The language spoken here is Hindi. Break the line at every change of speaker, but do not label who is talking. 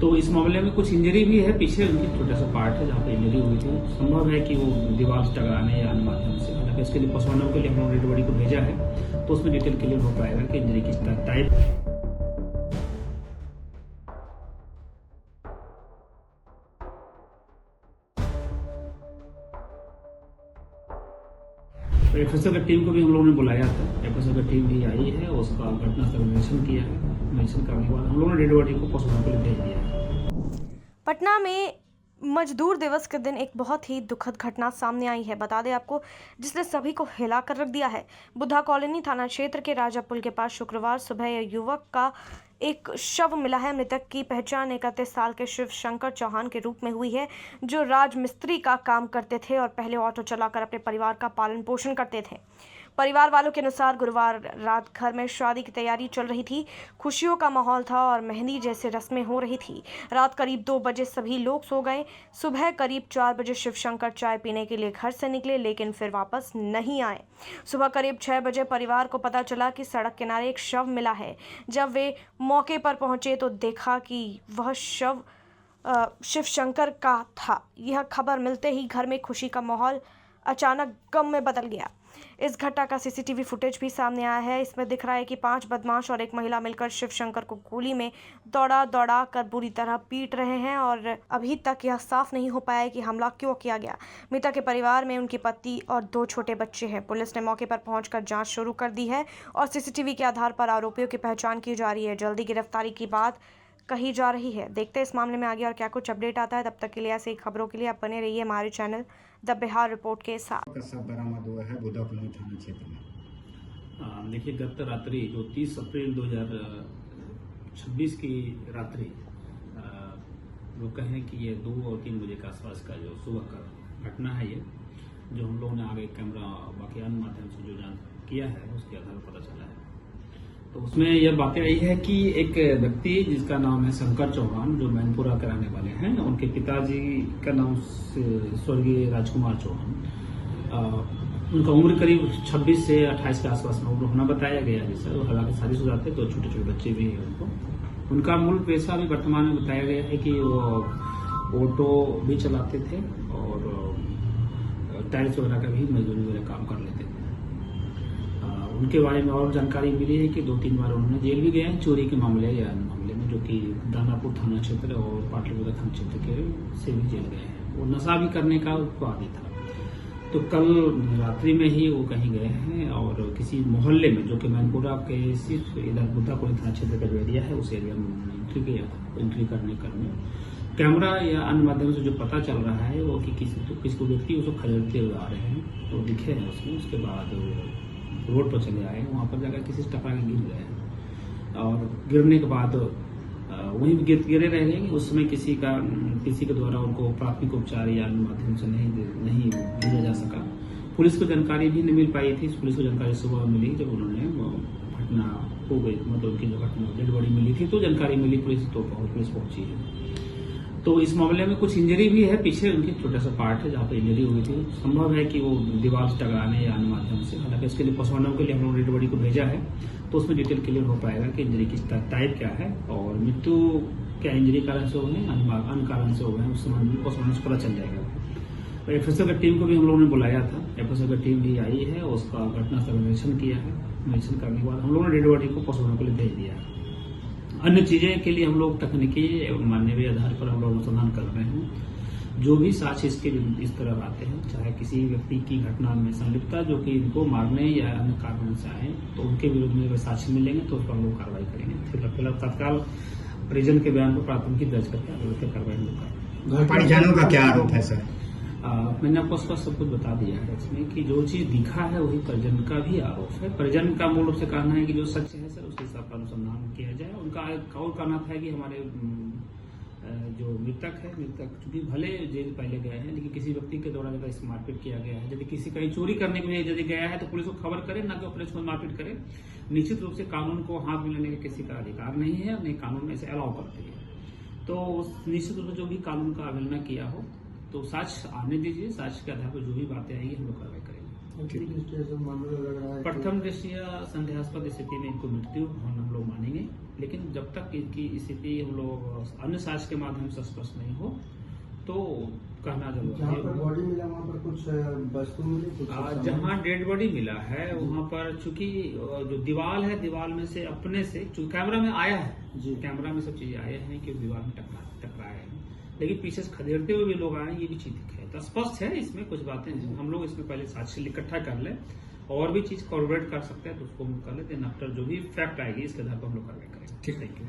तो इस मामले में कुछ इंजरी भी है, पीछे उनकी छोटा सा पार्ट है जहाँ पे इंजरी हुई थी। संभव है कि वो दीवार से टकराने या अन्य माध्यम से, हालांकि इसके लिए पोस्टमार्टम के लिए हम लोग डेड बॉडी को भेजा है, तो उसमें डिटेल क्लियर हो पाएगा कि इंजरी किस टाइप। तो एफएसएल की टीम को भी हम लोगों ने बुलाया था। एफएसएल की टीम भी आई है, उसका घटनास्थल निरीक्षण किया है। निरीक्षण करने के बाद हम लोगों ने डेड बॉडी को पोस्टमार्टम के लिए भेज दिया है।
पटना में मजदूर दिवस के दिन एक बहुत ही दुखद घटना सामने आई है, बता दें आपको, जिसने सभी को हिला कर रख दिया है। बुद्धा कॉलोनी थाना क्षेत्र के राजा पुल के पास शुक्रवार सुबह युवक का एक शव मिला है। मृतक की पहचान 31 साल के शिव शंकर चौहान के रूप में हुई है, जो राजमिस्त्री का काम करते थे और पहले ऑटो चलाकर अपने परिवार का पालन पोषण करते थे। परिवार वालों के अनुसार गुरुवार रात घर में शादी की तैयारी चल रही थी। खुशियों का माहौल था और मेहंदी जैसे रस्में हो रही थी। रात करीब 2 बजे सभी लोग सो गए। सुबह करीब 4 बजे शिवशंकर चाय पीने के लिए घर से निकले, लेकिन फिर वापस नहीं आए। सुबह करीब 6 बजे परिवार को पता चला कि सड़क किनारे एक शव मिला है। जब वे मौके पर पहुंचे तो देखा कि वह शव शिवशंकर का था। यह खबर मिलते ही घर में खुशी का माहौल अचानक गम में बदल गया। इस घटना का सीसीटीवी फुटेज भी सामने आया है। इसमें दिख रहा है कि 5 बदमाश और एक महिला मिलकर शिवशंकर को गोली में दौड़ा कर बुरी तरह पीट रहे हैं और अभी तक यह साफ नहीं हो पाया है कि हमला क्यों किया गया। मृतक के परिवार में उनकी पति और 2 छोटे बच्चे हैं। पुलिस ने मौके पर पहुंचकर जांच शुरू कर दी है और सीसीटीवी के आधार पर आरोपियों की पहचान की जा रही है। जल्दी गिरफ्तारी की बात कही जा रही है। देखते हैं इस मामले में आगे और क्या कुछ अपडेट आता है। तब तक के लिए ऐसी खबरों के लिए आप बने रहिए हमारे चैनल द बिहार रिपोर्ट के साथ।
सब बरामद हुआ है बुद्धा कॉलोनी थाना क्षेत्र में।
देखिए, गत रात्रि जो 30 अप्रैल 2026 की रात्रि, लोग कहें कि ये 2 और 3 बजे के आसपास का जो सुबह का घटना है, ये जो हम लोगों ने आगे कैमरा बाकी अन्य माध्यम से जो जान किया है उसके आधार पर पता चला है। तो उसमें यह बातें आई है कि एक व्यक्ति जिसका नाम है शंकर चौहान, जो मैनपुरा के रहने वाले हैं, उनके पिताजी का नाम स्वर्गीय राजकुमार चौहान, उनका उम्र करीब 26 से 28 के आसपास में उम्र होना बताया गया है। जैसे हालांकि शादीशुदा थे, तो छोटे छोटे बच्चे भी हैं उनको। उनका मूल पेशा भी वर्तमान में बताया गया है कि वो ऑटो भी चलाते थे और टाइल्स वगैरह का भी मजदूरी वगैरह काम कर लेते थे। उनके बारे में और जानकारी मिली है कि 2-3 बार उन्होंने जेल भी गए हैं चोरी के मामले या अन्य मामले में, जो कि दानापुर थाना क्षेत्र और पाटलिपुत्र थाना क्षेत्र के से भी जेल गए हैं। वो नशा भी करने का उसको आदी था। तो कल रात्रि में ही वो कहीं गए हैं और किसी मोहल्ले में, जो कि मैनपुरा के सिर्फ इधर बुद्धा कॉलोनी थाना क्षेत्र का जो एरिया है, उस एरिया में उन्होंने एंट्री किया था। एंट्री करने कैमरा या अन्य माध्यम से जो पता चल रहा है वो कि किसी को व्यक्ति उसको खदेड़ते हुए आ रहे हैं, तो दिखे हैं उसमें। उसके बाद रोड पर चले आए, वहाँ पर जाकर किसी से टकरा के गिर गए हैं और गिरने के बाद वहीं गिरे रह गए। उस समय किसी के द्वारा उनको प्राथमिक उपचार या अन्य माध्यम से नहीं दिया जा सका। पुलिस को जानकारी भी नहीं मिल पाई थी। पुलिस को जानकारी सुबह मिली जब उन्होंने घटना हो गई, मतलब उनकी जो घटना डेड बॉडी मिली थी, तो जानकारी मिली पुलिस, तो पुलिस पहुंची है। तो इस मामले में कुछ इंजरी भी है, पीछे उनकी छोटा सा पार्ट है जहाँ पे इंजरी हुई थी। संभव है कि वो दीवार से टकराने या अन्य माध्यम से, हालांकि इसके लिए पोस्टमार्टम के लिए हम लोग डेड बॉडी को भेजा है, तो उसमें डिटेल क्लियर हो पाएगा कि इंजरी किस टाइप क्या है और मृत्यु क्या इंजरी कारण से हो गए, अन्य कारण से हो गए, उस संबंध में पोस्टमार्टम से पता चल जाएगा। तो एफएसएल की टीम को भी हम लोगों ने बुलाया था। एफएसएल की टीम भी आई है, उसका घटनास्थल निरीक्षण किया है। निरीक्षण करने के बाद हम लोगों ने डेड बॉडी को पोस्टमार्टम के लिए भेज दिया है। अन्य चीजें के लिए हम लोग तकनीकी मानवीय आधार पर हम लोग अनुसंधान कर रहे हैं। जो भी साक्ष्य इसके इस तरह आते हैं, चाहे किसी व्यक्ति की घटना में संलिप्तता जो कि इनको मारने या अन्य कारण से आए, तो उनके विरुद्ध में अगर साक्ष्य मिलेंगे तो उस पर हम लोग कार्रवाई करेंगे। फिलहाल तत्काल परिजन के बयान पर प्राथमिकी दर्ज करके आगे कार्रवाई हम लोग करेंगे।
परिजनों का क्या आरोप है सर?
मैंने आपको स्पष्ट सब कुछ बता दिया है इसमें कि जो चीज दिखा है वही परिजन का भी आरोप है। परिजन का मूल रूप से कहना है कि जो सच है सर उसके हिसाब का अनुसंधान किया जाए। उनका एक और कहना था कि हमारे जो मृतक चूंकि भले जेल पहले गए हैं, लेकिन किसी व्यक्ति के द्वारा यदि मारपीट किया गया है, यदि किसी कहीं चोरी करने के लिए यदि गया है, तो पुलिस को खबर करे, ना कि पुलिस को मारपीट करे। निश्चित रूप से कानून को हाथ में लेने का किसी का अधिकार नहीं है, नहीं कानून में इसे अलाउ करती है। तो निश्चित रूप से जो भी कानून का अवहेलना किया हो, तो साक्ष्य आने दीजिए। साक्ष्य के आधार पर जो भी बातें आएंगी हम लोग कार्रवाई करेंगे। प्रथम दृष्टया संदेहास्पद स्थिति में इनको मृत्यु हम लोग मानेंगे, लेकिन जब तक इनकी स्थिति हम लोग अन्य साक्ष्य के माध्यम से स्पष्ट नहीं हो तो कहना जरूर
जहाँ पर बॉडी मिला वहाँ पर कुछ वस्तु मिली, कुछ सामान?
जहाँ डेड बॉडी मिला है वहाँ पर चूंकि जो दीवार है, दीवार में से अपने से चूंकि कैमरा में आया है
जी।
कैमरा में सब चीजें आए हैं कि दीवार में टकराए हैं, लेकिन पीछे से खदेड़ते हुए भी लोग आए, ये भी चीज दिखे तो स्पष्ट है। इसमें कुछ बातें हम लोग इसमें पहले साक्ष्य इकट्ठा कर ले और भी चीज कॉर्पोरेट कर सकते हैं तो उसको हम कर लेते हैं। आफ्टर जो भी फैक्ट आएगी इसके आधार पर हम लोग कार्रवाई करेंगे।
ठीक।
Thank you.